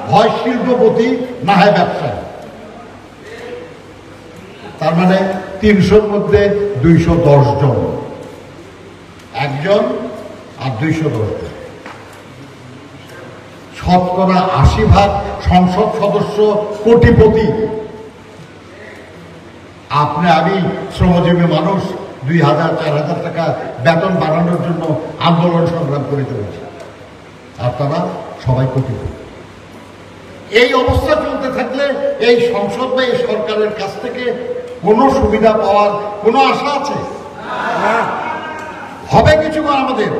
হয় শিল্পপতি না হয় ব্যবসায়ী। তার মানে 300-র মধ্যে 210 জন, একজন আর 210 জন। শতকরা 80% সংসদ সদস্য কোটিপতি। আপনি আমি শ্রমজীবী মানুষ 2000-4000 টাকা বেতন বাড়ানোর জন্য আন্দোলন সংগ্রাম করে চলেছে, আর তারা সবাই কোটিপতি। এই অবস্থা চলতে থাকলে এই সংসদ বা এই সরকারের কাছ থেকে কোনো সুবিধা পাওয়ার কোনো আশা আছে? হবে কিছু আমাদের?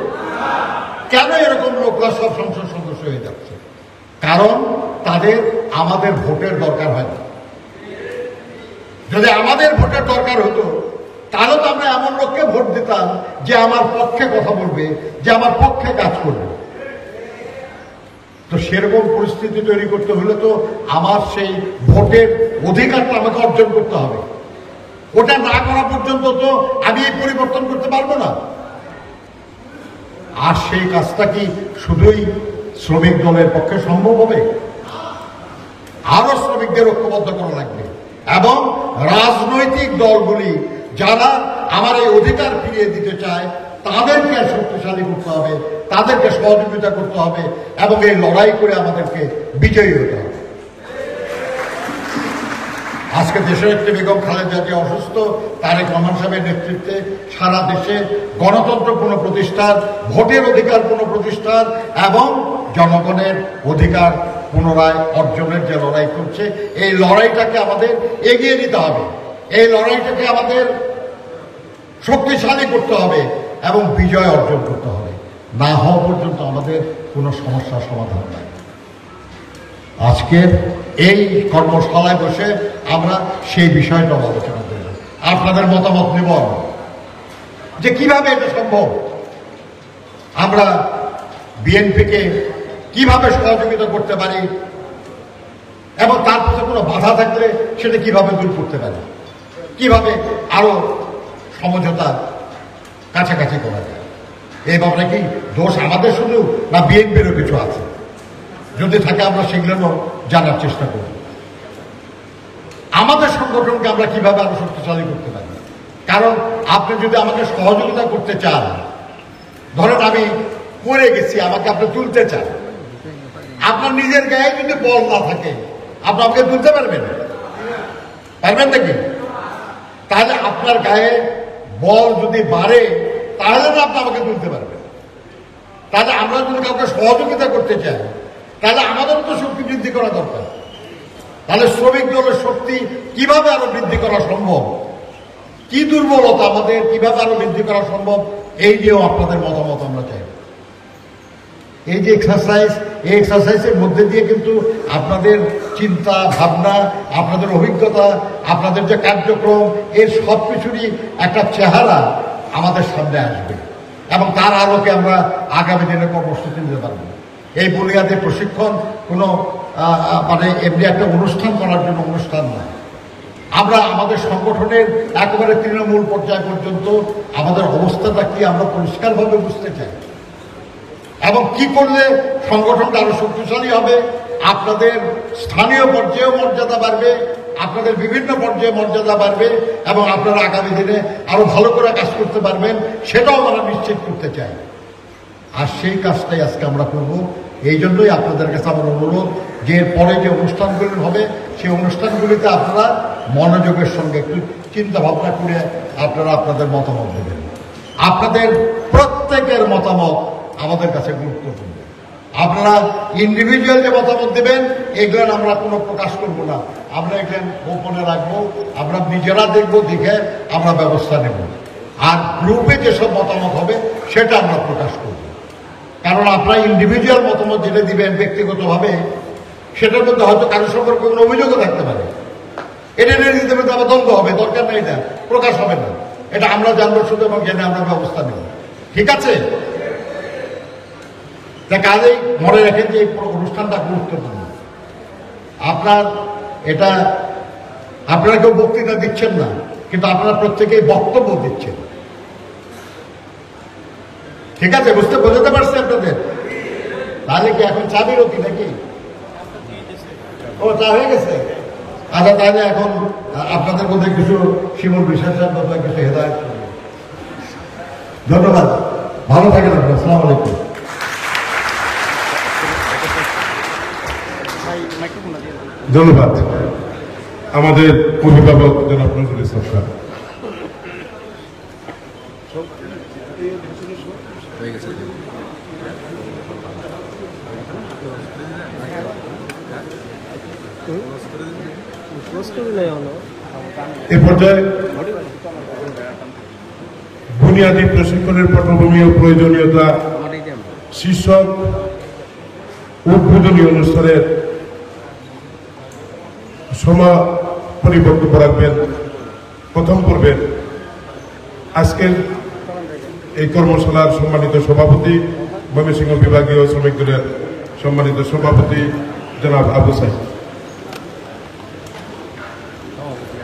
কেন এরকম লোকরা সব সংসদ সদস্য হয়ে যাচ্ছে? কারণ তাদের আমাদের ভোটের দরকার হয় না। যদি আমাদের ভোটের দরকার হতো তাহলে তো আমরা এমন লোককে ভোট দিতাম যে আমার পক্ষে কথা বলবে, যে আমার পক্ষে কাজ করবে। তো সেরকম পরিস্থিতি তৈরি করতে হলে তো আমার সেই ভোটের অধিকারটা আমাকে অর্জন করতে হবে। ওটা না করা পর্যন্ত তো আমি এই পরিবর্তন করতে পারবো না। আর সেই কাজটা কি শুধুই শ্রমিক দলের পক্ষে সম্ভব হবে? আরো শ্রমিকদের ঐক্যবদ্ধ করা লাগবে এবং রাজনৈতিক দলগুলি যারা আমার এই অধিকার ফিরিয়ে দিতে চায় তাদেরকে শক্তিশালী করতে হবে, তাদেরকে সহযোগিতা করতে হবে এবং এই লড়াই করে আমাদেরকে বিজয়ী হতে হবে। আজকে দেশের একটি বেগম খালেদা জিয়া অসুস্থ, তারেক রহমান সাহেবের নেতৃত্বে সারা দেশে গণতন্ত্র পুনঃপ্রতিষ্ঠার, ভোটের অধিকার পুনঃপ্রতিষ্ঠার এবং জনগণের অধিকার পুনরায় অর্জনের যে লড়াই করছে, এই লড়াইটাকে আমাদের এগিয়ে নিতে হবে, এই লড়াইটাকে আমাদের শক্তিশালী করতে হবে এবং বিজয় অর্জন করতে হবে। না হওয়া পর্যন্ত আমাদের কোনো সমস্যার সমাধান নাই। আজকের এই কর্মশালায় বসে আমরা সেই বিষয়টা আলোচনা করব, আপনাদের মতামত নেব যে কিভাবে এটা সম্ভব, আমরা বিএনপিকে কিভাবে সহযোগিতা করতে পারি এবং তার পথে কোনো বাধা থাকলে সেটা কিভাবে দূর করতে পারি, কিভাবে আরো সমঝোতা কাছাকাছি করা যায়। এই ব্যাপারে কি দোষ আমাদের শুধু, না বিএনপিরও কিছু আছে? যদি থাকে আমরা সেগুলো জানার চেষ্টা করব। আমাদের সংগঠনকে আমরা কিভাবে আরো শক্তিশালী করতে পারি, কারণ আপনি যদি আমাকে সহযোগিতা করতে চান, ধরেন আমি পড়ে গেছি, আমাকে আপনি তুলতে চান, আপনার নিজের গায়ে যদি বল না থাকে আপনি আমাকে তুলতে পারবেন? পারবেন নাকি? তাহলে আপনার গায়ে বল যদি বাড়ে তাহলে না আপনি আমাকে তুলতে পারবেন। তাহলে আমরা যদি কাউকে সহযোগিতা করতে চাই তাহলে আমাদেরও তো শক্তি বৃদ্ধি করা দরকার। তাহলে শ্রমিক দলের শক্তি কিভাবে আরো বৃদ্ধি করা সম্ভব, কি দুর্বলতা আমাদের কিভাবে আরো বৃদ্ধি করা সম্ভব, এই নিয়েও আপনাদের মতামত আমরা চাই। এই যে এক্সারসাইজ, এই এক্সারসাইজের মধ্যে দিয়ে কিন্তু আপনাদের চিন্তা ভাবনা, আপনাদের অভিজ্ঞতা, আপনাদের যে কার্যক্রম, এর সব কিছুরই একটা চেহারা আমাদের সামনে আসবে এবং তার আলোকে আমরা আগামী দিনে কর্মসূচি নিতে পারবো। এই বুনিয়াদী প্রশিক্ষণ কোনো মানে এমনি একটা অনুষ্ঠান করার জন্য অনুষ্ঠান নয়। আমরা আমাদের সংগঠনের একেবারে তৃণমূল পর্যায় পর্যন্ত আমাদের অবস্থাটা কি আমরা পরিষ্কারভাবে বুঝতে চাই এবং কি করলে সংগঠনটা আরো শক্তিশালী হবে, আপনাদের স্থানীয় পর্যায়েও মর্যাদা বাড়বে, আপনাদের বিভিন্ন পর্যায়ে মর্যাদা বাড়বে এবং আপনারা আগামী দিনে আরো ভালো করে কাজ করতে পারবেন, সেটাও আমরা নিশ্চিত করতে চাই। আর সেই কাজটাই আজকে আমরা করব। এই জন্যই আপনাদের কাছে আমার অনুরোধ যে পরে যে অনুষ্ঠানগুলি হবে সেই অনুষ্ঠানগুলিতে আপনারা মনোযোগের সঙ্গে একটু চিন্তা ভাবনা করে আপনারা আপনাদের মতামত দেবেন। আপনাদের প্রত্যেকের মতামত আমাদের কাছে গুরুত্বপূর্ণ। আপনারা ইন্ডিভিজুয়াল যে মতামত দেবেন এগুলো আমরা কোনো প্রকাশ করব না, আমরা এগুলো গোপনে রাখবো, আমরা নিজেরা দেখব, দেখে আমরা ব্যবস্থা নেব। আর গ্রুপে যেসব মতামত হবে সেটা আমরা প্রকাশ করব। কারণ আপনারা ইন্ডিভিজুয়াল মতামত যেটা দিবেন ব্যক্তিগতভাবে, সেটার মধ্যে হয়তো কারোর সম্পর্কে কোনো অভিযোগও থাকতে পারে, এটা নিয়ে দিতে পারে আবার দ্বন্দ্ব হবে, দরকার নেই, না প্রকাশ হবে না, এটা আমরা জানবো শুধু এবং জেনে আমরা ব্যবস্থা নেব। ঠিক আছে? কাজেই মনে রাখেন যে এই অনুষ্ঠানটা গুরুত্বপূর্ণ। আপনার এটা আপনারা কেউ বক্তৃতা দিচ্ছেন না, কিন্তু আপনারা প্রত্যেকেই বক্তব্য দিচ্ছেন। ঠিক আছে? বোঝাতে পারছি আপনাদের? তাহলে কি এখন চা বিরতি নাকি? ও তা হয়ে গেছে। আচ্ছা তাহলে এখন আপনাদের মধ্যে কিছু শিমুল বিশ্বাসের মতো কিছু হেদায়ত করবে। ধন্যবাদ, ভালো থাকেন আপনার। আসসালামু আলাইকুম। ধন্যবাদ আমাদের অভিভাবক জনাব নজরুল ইসলাম স্যার। এ পর্যায়ে বুনিয়াদী প্রশিক্ষণের পটভূমি ও প্রয়োজনীয়তা শীর্ষক উদ্বোধনী অনুষ্ঠানের সমাপনী বক্তব্য রাখবেন প্রথম পর্বের আজকের এই কর্মশালার সম্মানিত সভাপতি, ময়মনসিংহ বিভাগীয় শ্রমিক দলের সম্মানিত সভাপতি জনাব আবু সাইদ।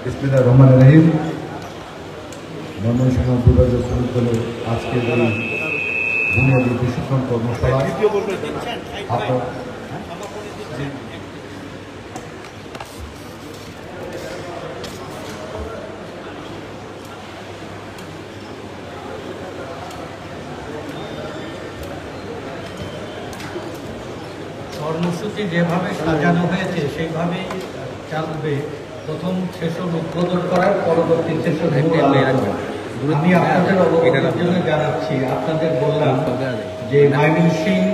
বিসমিল্লাহির রহমানির রহিম। ময়মনসিংহ বিভাগীয় শ্রমিক দলের আজকের এই বুনিয়াদী প্রশিক্ষণ কর্মশালা কর্মসূচি যেভাবে সাজানো হয়েছে সেইভাবেই চলবে। প্রথম সেশন উদ্বোধন করার পরবর্তী সেশন আমি আপনাদের অবগতির জন্য জানাচ্ছি। আপনাদের বললাম যে ময়মনসিংহ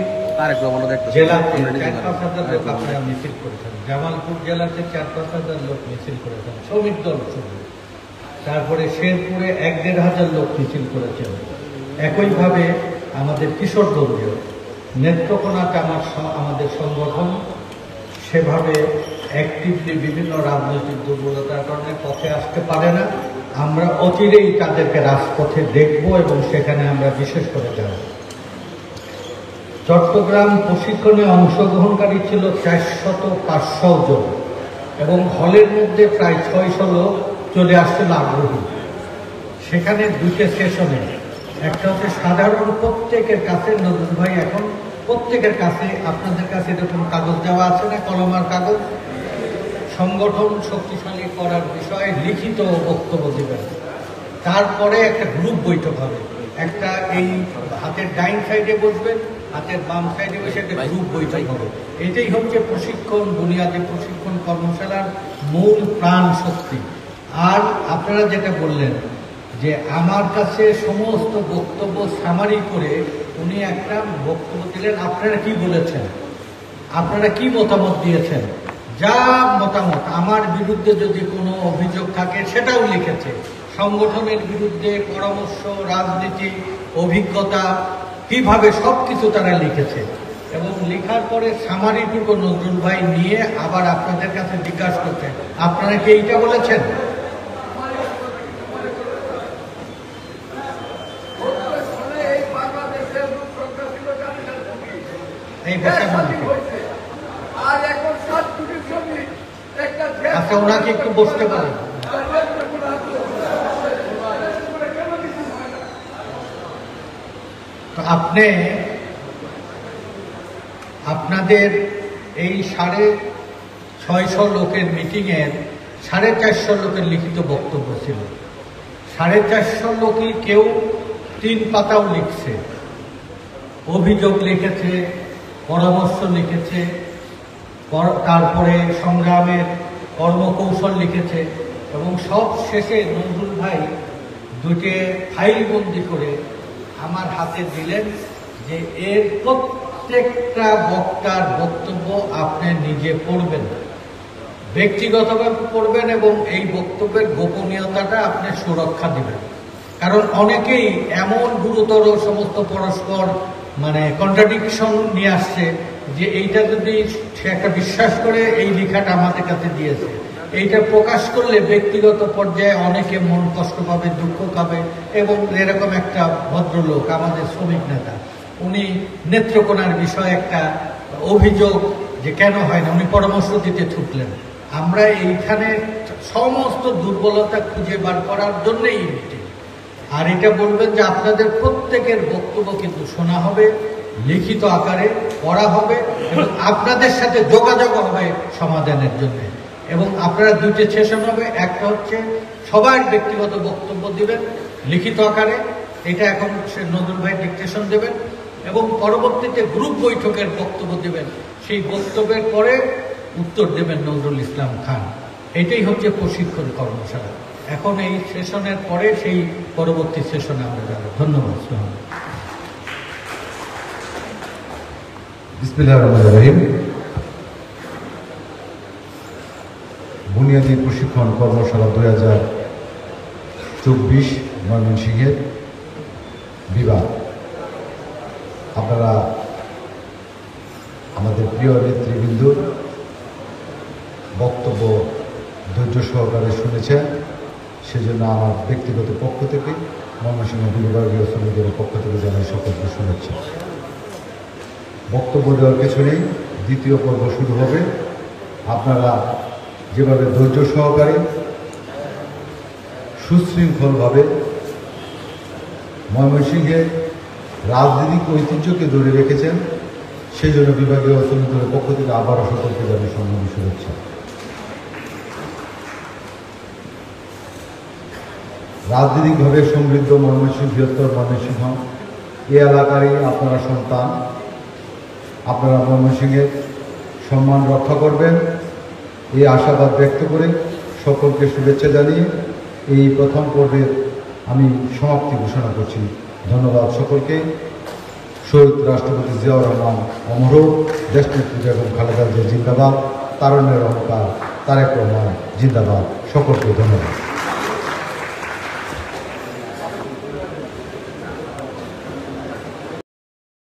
জেলাতে 4-5 হাজার লোক আপনারা মিছিল করেছেন, জামালপুর জেলাতে 4-5 হাজার লোক মিছিল করেছেন শ্রমিক দল শুধু, তারপরে শেরপুরে 1-1.5 হাজার লোক মিছিল করেছেন। একইভাবে আমাদের কিশোরগঞ্জেও নেত্রকোনাতে আমাদের সংগঠন সেভাবে অ্যাক্টিভলি বিভিন্ন রাজনৈতিক দুর্বলতার কারণে পথে আসতে পারে না। আমরা অচিরেই তাদেরকে রাজপথে দেখব এবং সেখানে আমরা বিশেষ করে যাব। চট্টগ্রাম প্রশিক্ষণে অংশগ্রহণকারী ছিল 400-500 জন এবং হলের মধ্যে প্রায় 600 লোক চলে আসছিল আগ্রহী। সেখানে 2টে সেশনে, একটা হচ্ছে সাধারণ প্রত্যেকের কাছে, নজরুল ভাই এখন প্রত্যেকের কাছে আপনাদের কাছে এরকম কাগজ দেওয়া আছে না, কলমার কাগজ, সংগঠন শক্তিশালী করার বিষয়ে লিখিত বক্তব্য দেবেন। তারপরে একটা গ্রুপ বৈঠক হবে, একটা এই হাতের ডাইন সাইডে বসবেন, হাতের বাম সাইডে বসে একটা গ্রুপ বৈঠক হবে। এটাই হচ্ছে প্রশিক্ষণ, বুনিয়াদী প্রশিক্ষণ কর্মশালার মূল প্রাণ শক্তি। আর আপনারা যেটা বললেন যে আমার কাছে সমস্ত বক্তব্য সামারি করে উনি একটা বক্তব্য দিলেন, আপনারা কি বলেছেন, আপনারা কি মতামত দিয়েছেন, যা মতামত, আমার বিরুদ্ধে যদি কোনো অভিযোগ থাকে সেটাও লিখেছে, সংগঠনের বিরুদ্ধে পরামর্শ, রাজনীতি, অভিজ্ঞতা, কিভাবে সব কিছু তারা লিখেছে। এবং লেখার পরে সামারিটুকু নজরুল ভাই নিয়ে আবার আপনাদের কাছে জিজ্ঞাসা করছেন, আপনারা কি এইটা বলেছেন? আচ্ছা, ওনাকে একটু বসতে পারেন। আপনি আপনাদের এই 650 লোকের মিটিংয়ের 450 লোকের লিখিত বক্তব্য ছিল। 450 লোকই কেউ 3 পাতাও লিখছে, অভিযোগ লিখেছে, পরামর্শ লিখেছে, তারপরে সংগ্রামের কর্মকৌশল লিখেছে এবং সব শেষে নজরুল ভাই 2টে ফাইল বন্দি করে আমার হাতে দিলেন যে এর প্রত্যেকটা বক্তার বক্তব্য আপনি নিজে পড়বেন, ব্যক্তিগতভাবে পড়বেন এবং এই বক্তব্যের গোপনীয়তাটা আপনি সুরক্ষা দিবেন। কারণ অনেকেই এমন গুরুতর সমস্ত পরস্পর কন্ট্রাডিকশন নিয়ে আসছে যে এইটা যদি সে একটা বিশ্বাস করে এই লেখাটা আমাদের কাছে দিয়েছে, এইটা প্রকাশ করলে ব্যক্তিগত পর্যায়ে অনেকে মন কষ্ট পাবে, দুঃখ পাবে। এবং এরকম একটা ভদ্রলোক আমাদের শ্রমিক নেতা, উনি নেত্রকোনার বিষয়ে একটা অভিযোগ যে কেন হয় না, উনি পরামর্শ দিতে ছুটলেন। আমরা এইখানে সমস্ত দুর্বলতা খুঁজে বার করার জন্যই মিটিং। আর এটা বলবেন যে আপনাদের প্রত্যেকের বক্তব্য কিন্তু শোনা হবে লিখিত আকারে পড়া হবে এবং আপনাদের সাথে যোগাযোগ হবে সমাধানের জন্য। এবং আপনারা দুইটি সেশন হবে, একটা হচ্ছে সবার ব্যক্তিগত বক্তব্য দিবেন লিখিত আকারে, এটা এখন সে নজরুল ভাই ডিকটেশন দেবেন, এবং পরবর্তীতে গ্রুপ বৈঠকের বক্তব্য দেবেন, সেই বক্তব্যের পরে উত্তর দেবেন নজরুল ইসলাম খান। এটাই হচ্ছে প্রশিক্ষণ কর্মশালা। এখন এই সেশনের পরে সেই পরবর্তী সেশনে আমরা যাব। ধন্যবাদ। বিসমিল্লাহির রহমানির রহিম। বুনিয়াদী প্রশিক্ষণ কর্মশালা 2024 ময়মনসিংহের বিভাগ। আপনারা আমাদের প্রিয় নেতৃবৃন্দুর বক্তব্য ধৈর্য সহকারে শুনেছেন, সেজন্য আমার ব্যক্তিগত পক্ষ থেকে ময়মনসিংহ বিভাগীয় শ্রমিকদের পক্ষ থেকে জানাই সকলকে শুনেছি। বক্তব্য দেওয়ার কিছু নেই, দ্বিতীয় পর্ব শুরু হবে। আপনারা যেভাবে ধৈর্য সহকারে সুশৃঙ্খলভাবে ময়মনসিংহের রাজনৈতিক ঐতিহ্যকে ধরে রেখেছেন, সেই জন্য বিভাগীয় শ্রমিকদের পক্ষ থেকে আবারও সকলকে জানাই সম্মানী শুভেচ্ছা। রাজনৈতিকভাবে সমৃদ্ধ ময়মনসিংহ, বৃহত্তর ময়মনসিংহ, এ এলাকারই আপনারা সন্তান। আপনারা ময়মনসিংহের সম্মান রক্ষা করবেন, এই আশাবাদ ব্যক্ত করে সকলকে শুভেচ্ছা জানিয়ে এই প্রথম পর্বের আমি সমাপ্তি ঘোষণা করছি। ধন্যবাদ সকলকে। শহীদ রাষ্ট্রপতি জিয়াউর রহমান অমর, দেশনেত্রী বেগম খালেদা জিয়া জিন্দাবাদ, তারুণ্যের অহংকার তারেক রহমান জিন্দাবাদ। সকলকে ধন্যবাদ।